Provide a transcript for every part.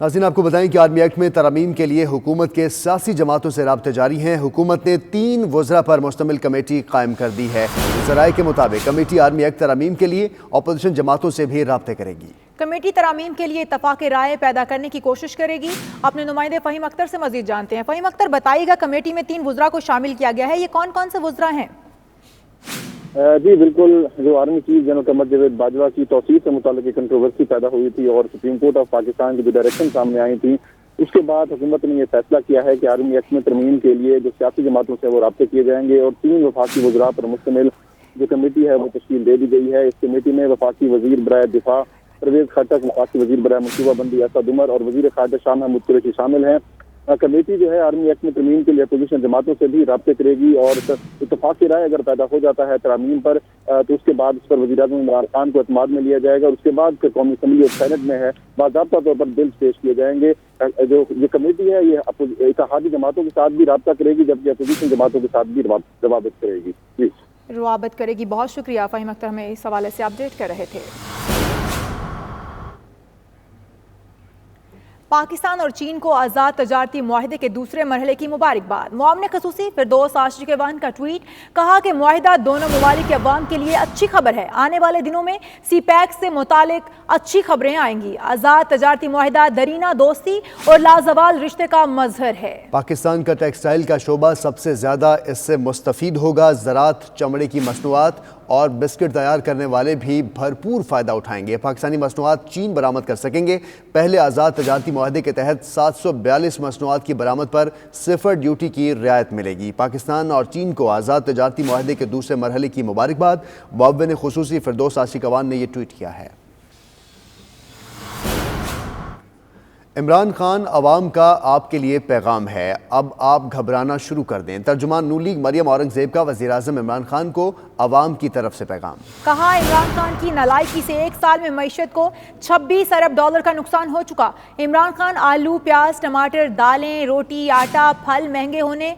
ناظرین آپ کو بتائیں کہ آرمی ایکٹ میں ترامیم کے لیے حکومت کے سیاسی جماعتوں سے رابطے جاری ہیں۔ حکومت نے 3 وزراء پر مشتمل کمیٹی قائم کر دی ہے۔ ذرائع کے مطابق کمیٹی آرمی ایکٹ ترامیم کے لیے اپوزیشن جماعتوں سے بھی رابطے کرے گی۔ کمیٹی ترامیم کے لیے اتفاق رائے پیدا کرنے کی کوشش کرے گی۔ اپنے نمائندے فہیم اختر سے مزید جانتے ہیں۔ فہیم اختر بتائیے گا، کمیٹی میں 3 وزراء کو شامل کیا گیا ہے، یہ کون کون سے وزراء ہیں؟ جی بالکل، جو army chief general Qamar Javed Bajwa کی توسیع سے متعلق ایک کنٹروورسی پیدا ہوئی تھی اور سپریم کورٹ آف پاکستان کی جو ڈائریکشن سامنے آئی تھی، اس کے بعد حکومت نے یہ فیصلہ کیا ہے کہ آرمی ایکٹ میں ترمیم کے لیے جو سیاسی جماعتوں سے وہ رابطے کیے جائیں گے اور 3 وفاقی وزراء پر مشتمل جو کمیٹی ہے وہ تشکیل دے دی گئی ہے۔ اس کمیٹی میں وفاقی وزیر برائے دفاع پرویز خٹک، وفاقی وزیر برائے منصوبہ بندی اسد عمر اور وزیر خارجہ شاہ محمود قریشی شامل ہیں۔ کمیٹی جو ہے آرمی ایکٹ میں ترمیم کے لیے اپوزیشن جماعتوں سے بھی رابطے کرے گی اور اتفاق رائے اگر پیدا ہو جاتا ہے ترامیم پر تو اس کے بعد اس پر وزیر اعظم عمران خان کو اعتماد میں لیا جائے گا اور اس کے بعد قومی اسمبلی اور سینٹ میں ہے باضابطہ طور پر بل پیش کیے جائیں گے۔ جو یہ کمیٹی ہے یہ اتحادی جماعتوں کے ساتھ بھی رابطہ کرے گی جبکہ اپوزیشن جماعتوں کے ساتھ بھی روابط کرے گی۔ جی روابط کرے گی۔ بہت شکریہ فہیم اختر، ہمیں اس حوالے سے اپڈیٹ کر رہے تھے۔ پاکستان اور چین کو آزاد تجارتی معاہدے کے دوسرے مرحلے کی مبارکباد۔ معاون خصوصی فردوس آشرقیوان کا ٹویٹ، کہا کہ معاہدہ دونوں ممالک کے عوام کے لیے اچھی خبر ہے۔ آنے والے دنوں میں سی پیک سے متعلق اچھی خبریں آئیں گی۔ آزاد تجارتی معاہدہ درینہ دوستی اور لازوال رشتے کا مظہر ہے۔ پاکستان کا ٹیکسٹائل کا شعبہ سب سے زیادہ اس سے مستفید ہوگا۔ زراعت، چمڑے کی مصنوعات اور بسکٹ تیار کرنے والے بھی بھرپور فائدہ اٹھائیں گے۔ پاکستانی مصنوعات چین برآمد کر سکیں گے۔ پہلے آزاد تجارتی معاہدے کے تحت 742 مصنوعات کی برآمد پر 0 ڈیوٹی کی رعایت ملے گی۔ پاکستان اور چین کو آزاد تجارتی معاہدے کے دوسرے مرحلے کی مبارکباد۔ معاون خصوصی فردوس آشرقیوان نے یہ ٹویٹ کیا ہے۔ عمران خان عوام کا آپ کے لیے پیغام ہے، اب آپ گھبرانا شروع کر دیں۔ ترجمان نون لیگ مریم اورنگزیب کا وزیر اعظم عمران خان کو عوام کی طرف سے پیغام۔ کہا عمران خان کی نالائکی سے 1 سال میں معیشت کو 26 ارب ڈالر کا نقصان ہو چکا۔ عمران خان آلو، پیاز، ٹماٹر، دالیں، روٹی، آٹا، پھل مہنگے ہونے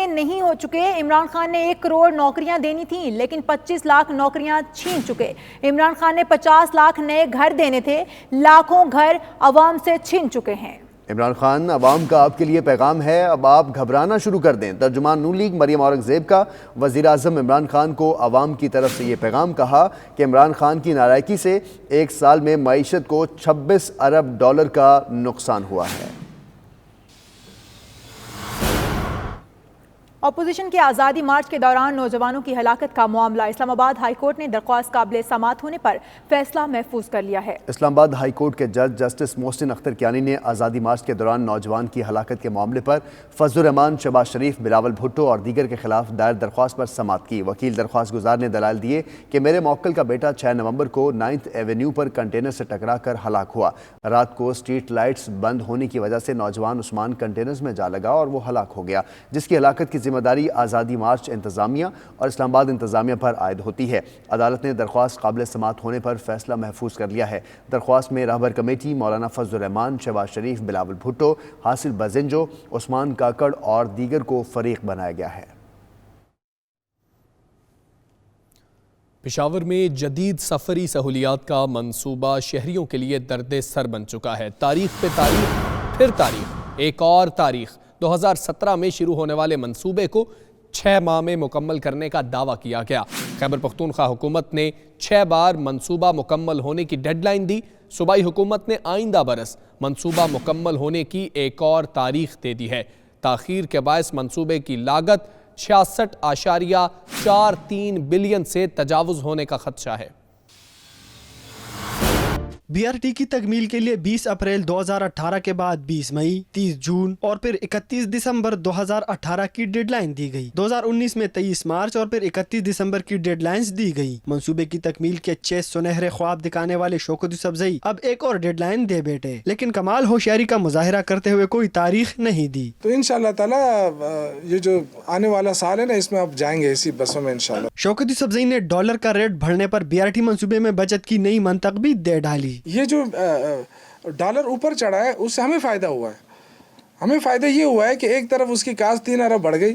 نہیں ہو چکے۔ عمران خان نے 1 کروڑ نوکریاں دینی تھیں لیکن 25 لاکھ نوکریاں چھین چکے۔ عمران خان نے 50 لاکھ نئے گھر دینے تھے، لاکھوں گھر عوام سے چھین چکے ہیں۔ عمران خان عوام کا آپ کے لیے پیغام ہے، اب آپ گھبرانا شروع کر دیں۔ ترجمان نون لیگ مریم اورنگزیب کا وزیر اعظم عمران خان کو عوام کی طرف سے یہ پیغام۔ کہا کہ عمران خان کی نالائکی سے 1 سال میں معیشت کو 26 ارب ڈالر کا نقصان ہوا ہے۔ اپوزیشن کے آزادی مارچ کے دوران نوجوانوں کی ہلاکت کا معاملہ، اسلام آباد ہائی کورٹ نے درخواست قابل سماعت ہونے پر فیصلہ محفوظ کر لیا ہے۔ اسلام آباد ہائی کورٹ کے جج جسٹس محسن اختر کیانی نے آزادی مارچ کے دوران نوجوان کی ہلاکت کے معاملے پر فضل الرحمان، شہباز شریف، بلاول بھٹو اور دیگر کے خلاف دائر درخواست پر سماعت کی۔ وکیل درخواست گزار نے دلائل دیے کہ میرے موکل کا بیٹا 6 نومبر کو 9 ایونیو پر کنٹینر سے ٹکرا کر ہلاک ہوا۔ رات کو اسٹریٹ لائٹس بند ہونے کی وجہ سے نوجوان عثمان کنٹینرز میں جا لگا اور وہ ہلاک ہو گیا، جس کی ہلاکت کی ذمہ داری آزادی مارچ انتظامیہ اور اسلام آباد انتظامیہ پر عائد ہوتی ہے۔ عدالت نے درخواست قابل سماعت ہونے پر فیصلہ محفوظ کر لیا ہے۔ درخواست میں رہبر کمیٹی مولانا فضل الرحمان، شہباز شریف، بلاول بھٹو، حاصل بزنجو، عثمان کاکڑ اور دیگر کو فریق بنایا گیا ہے۔ پشاور میں جدید سفری سہولیات کا منصوبہ شہریوں کے لیے درد سر بن چکا ہے۔ تاریخ پہ تاریخ پھر تاریخ، ایک اور تاریخ 2017 میں شروع ہونے والے منصوبے کو 6 ماہ میں مکمل کرنے کا دعویٰ کیا گیا۔ خیبر پختونخوا حکومت نے 6 بار منصوبہ مکمل ہونے کی ڈیڈ لائن دی۔ صوبائی حکومت نے آئندہ برس منصوبہ مکمل ہونے کی ایک اور تاریخ دے دی ہے۔ تاخیر کے باعث منصوبے کی لاگت 66.43 بلین سے تجاوز ہونے کا خدشہ ہے۔ بی آر ٹی کی تکمیل کے لیے 20 اپریل 2018 کے بعد 20 مئی، 30 جون اور پھر 31 دسمبر 2018 کی ڈیڈ لائن دی گئی۔ 2019 میں 23 مارچ اور پھر 31 دسمبر کی ڈیڈ لائنز دی گئی۔ منصوبے کی تکمیل کے 6 سنہرے خواب دکھانے والے شوکت یوسفزئی اب ایک اور ڈیڈ لائن دے بیٹھے، لیکن کمال ہوشیاری کا مظاہرہ کرتے ہوئے کوئی تاریخ نہیں دی۔ تو انشاءاللہ تعالی یہ جو آنے والا سال ہے نا، اس میں اب جائیں گے اسی بسوں میں انشاءاللہ۔ شوکت یوسفزئی نے ڈالر کا ریٹ بڑھنے پر بی آر ٹی منصوبے میں بچت کی نئی منطق بھی دے ڈالی۔ یہ جو ڈالر اوپر چڑھا ہے اس سے ہمیں فائدہ ہوا ہے۔ ہمیں فائدہ یہ ہوا ہے کہ ایک طرف اس کی کاست 3 ارب بڑھ گئی،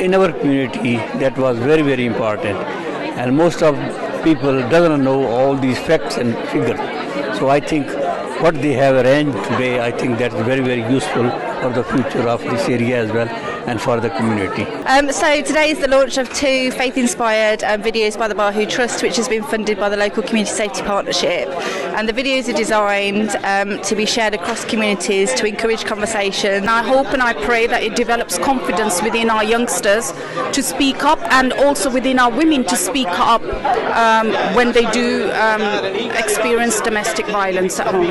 In our community that was very, very important, and most of people doesn't know all these facts and figures. So I think what they have arranged today, I think that's very, very useful for the future of this area as well and for the community. So today is the launch of 2 faith-inspired videos by the Bahu Trust, which has been funded by the local Community Safety Partnership. And the videos are designed to be shared across communities to encourage conversation. And I hope and I pray that it develops confidence within our youngsters to speak up, and also within our women to speak up when they do experience domestic violence at home.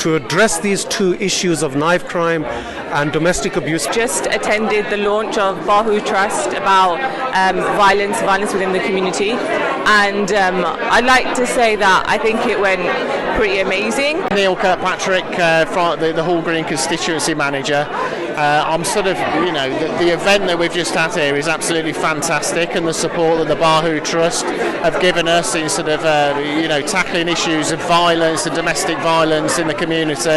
to address these 2 issues of knife crime and domestic abuse. Just attended the launch of Bahu Trust about violence within the community, and I'd like to say that I think it went pretty amazing. Neil Kirkpatrick, from the Hall Green constituency manager. I'm sort of, the event that we've just had here is absolutely fantastic, and the support that the Bahu Trust have given us in sort of, tackling issues of violence and domestic violence in the community.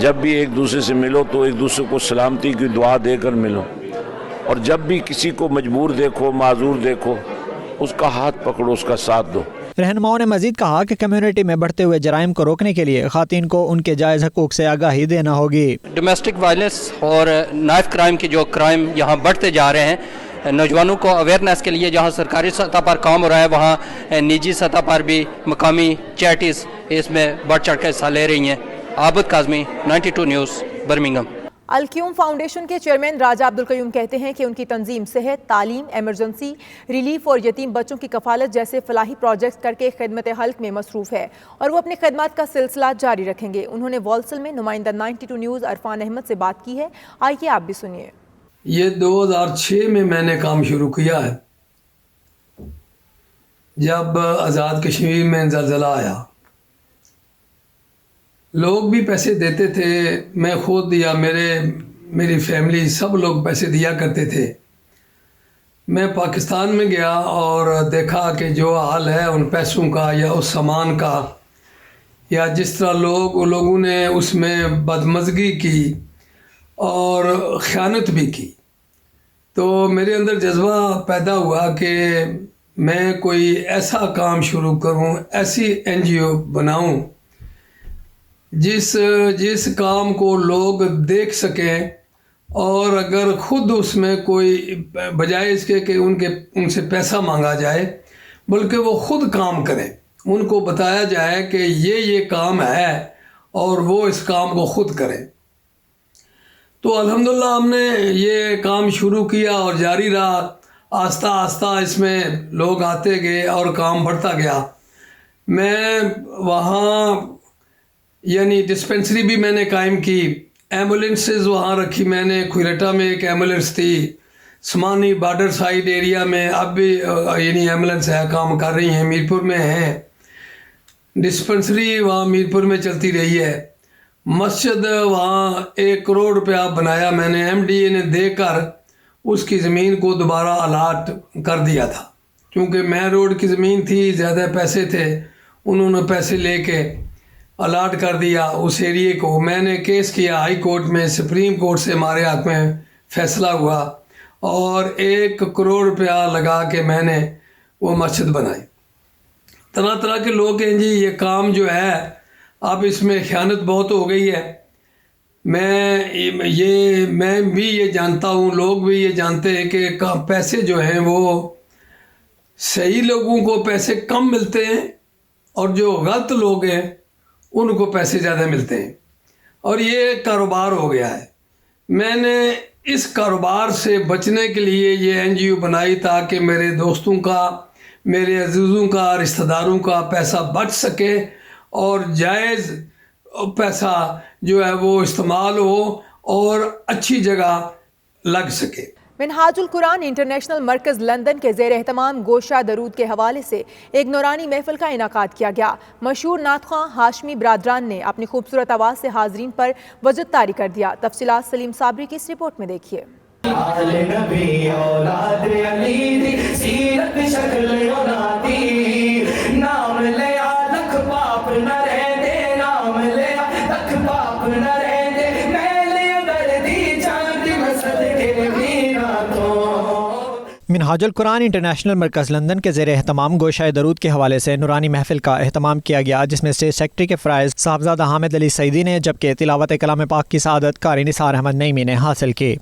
جب بھی ایک دوسرے سے ملو تو ایک دوسرے کو سلامتی کی دعا دے کر ملو، اور جب بھی کسی کو مجبور دیکھو، معذور دیکھو، اس کا ہاتھ پکڑو، اس کا ساتھ دو۔ رہنماؤں نے مزید کہا کہ کمیونٹی میں بڑھتے ہوئے جرائم کو روکنے کے لیے خواتین کو ان کے جائز حقوق سے آگاہی دینا ہوگی۔ ڈومیسٹک وائلنس اور نائف کرائم کے جو کرائم یہاں بڑھتے جا رہے ہیں، نوجوانوں کو اویئرنیس کے لیے جہاں سرکاری سطح پر کام ہو رہا ہے، وہاں نجی سطح پر بھی مقامی چیریٹیز اس میں بڑھ چڑھ کر حصہ لے رہی ہیں۔ عابد کاظمی، 92 نیوز، برمنگھم۔ القیوم فاؤنڈیشن کے چیئرمین راجہ عبدالقیوم کہتے ہیں کہ ان کی تنظیم صحت، تعلیم، ایمرجنسی ریلیف اور یتیم بچوں کی کفالت جیسے فلاحی پروجیکٹس کر کے خدمت خلق میں مصروف ہے اور وہ اپنی خدمات کا سلسلہ جاری رکھیں گے۔ انہوں نے والسل میں نمائندہ 92 نیوز عرفان احمد سے بات کی ہے، آئیے آپ بھی سنیے۔ یہ 2006 میں نے کام شروع کیا ہے، جب آزاد کشمیر میں زلزلہ آیا۔ لوگ بھی پیسے دیتے تھے، میں خود یا میری فیملی سب لوگ پیسے دیا کرتے تھے۔ میں پاکستان میں گیا اور دیکھا کہ جو حال ہے ان پیسوں کا یا اس سامان کا، یا جس طرح لوگوں نے اس میں بدمزگی کی اور خیانت بھی کی، تو میرے اندر جذبہ پیدا ہوا کہ میں کوئی ایسا کام شروع کروں، ایسی NGO بناؤں جس کام کو لوگ دیکھ سکیں، اور اگر خود اس میں کوئی بجائے اس کے کہ ان سے پیسہ مانگا جائے، بلکہ وہ خود کام کریں، ان کو بتایا جائے کہ یہ کام ہے اور وہ اس کام کو خود کریں۔ تو الحمدللہ ہم نے یہ کام شروع کیا اور جاری رہا، آہستہ آہستہ اس میں لوگ آتے گئے اور کام بڑھتا گیا۔ میں وہاں یعنی ڈسپنسری بھی میں نے قائم کی، ایمبولینسز وہاں رکھی میں نے۔ کھویلٹا میں ایک ایمبولینس تھی، سمانی بارڈر سائڈ ایریا میں اب بھی یعنی ایمبولینس ہے، کام کر رہی ہیں، میرپور میں ہیں۔ ڈسپنسری وہاں میرپور میں چلتی رہی ہے۔ مسجد وہاں 1 کروڑ روپیہ بنایا میں نے، MDA نے دے کر اس کی زمین کو دوبارہ الاٹ کر دیا تھا، کیونکہ مین روڈ کی زمین تھی، زیادہ پیسے تھے، انہوں نے پیسے لے کے الاٹ کر دیا اس ایریے کو۔ میں نے کیس کیا ہائی کورٹ میں، سپریم کورٹ سے ہمارے ہاتھ میں فیصلہ ہوا، اور 1 کروڑ روپیہ لگا کے میں نے وہ مسجد بنائی۔ طرح طرح کے لوگ ہیں جی، یہ کام جو ہے اب اس میں خیانت بہت ہو گئی ہے۔ میں بھی یہ جانتا ہوں، لوگ بھی یہ جانتے ہیں کہ پیسے جو ہیں وہ صحیح لوگوں کو پیسے کم ملتے ہیں، اور جو غلط لوگ ہیں ان کو پیسے زیادہ ملتے ہیں، اور یہ کاروبار ہو گیا ہے۔ میں نے اس کاروبار سے بچنے کے لیے یہ NGO بنائی تاکہ میرے دوستوں کا، میرے عزیزوں کا، رشتہ داروں کا پیسہ بچ سکے اور جائز پیسہ جو ہے وہ استعمال ہو اور اچھی جگہ لگ سکے۔ منہاج القرآن انٹرنیشنل مرکز لندن کے زیر اہتمام گوشہ درود کے حوالے سے ایک نورانی محفل کا انعقاد کیا گیا۔ مشہور نعت خواں ہاشمی برادران نے اپنی خوبصورت آواز سے حاضرین پر وجد طاری کر دیا۔ تفصیلات سلیم صابری کی اس رپورٹ میں دیکھیے۔ منہاج القرآن انٹرنیشنل مرکز لندن کے زیر اہتمام گوشہ درود کے حوالے سے نورانی محفل کا اہتمام کیا گیا، جس میں اسٹیٹ سیکرٹری کے فرائض صاحبزادہ حامد علی سعیدی نے، جبکہ تلاوت کلام پاک کی سعادت قاری نثار احمد نعیمی نے حاصل کی۔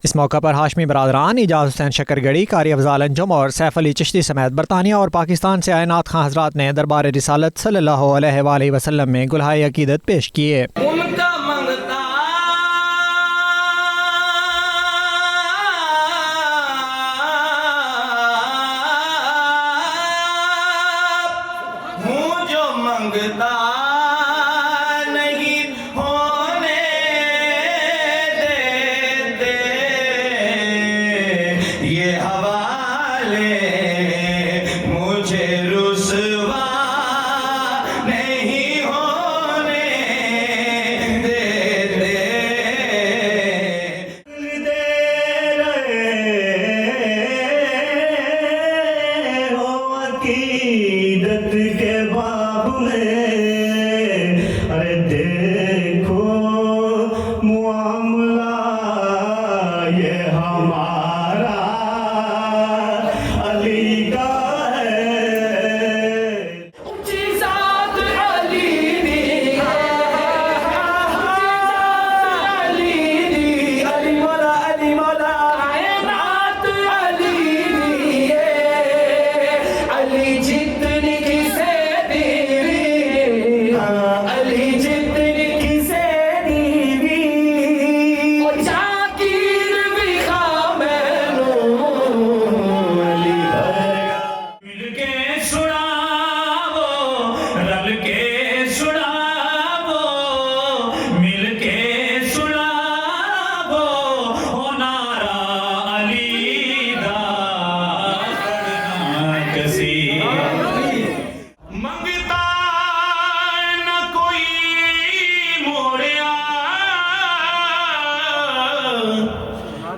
اس موقع پر ہاشمی برادران، اعجاز حسین شکرگڑی، قاری افضال انجم اور سیف علی چشتی سمیت برطانیہ اور پاکستان سے آئے نعت خواں حضرات نے دربار رسالت صلی اللہ علیہ وآلہ وسلم میں گلہائے عقیدت پیش کیے۔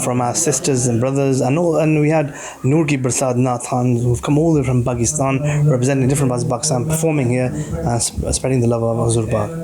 From our sisters and brothers, and we had Noor Ki Barsat Naat Khan who've come all the way from Pakistan, representing different parts of Pakistan, performing here and spreading the love of Huzur Pak.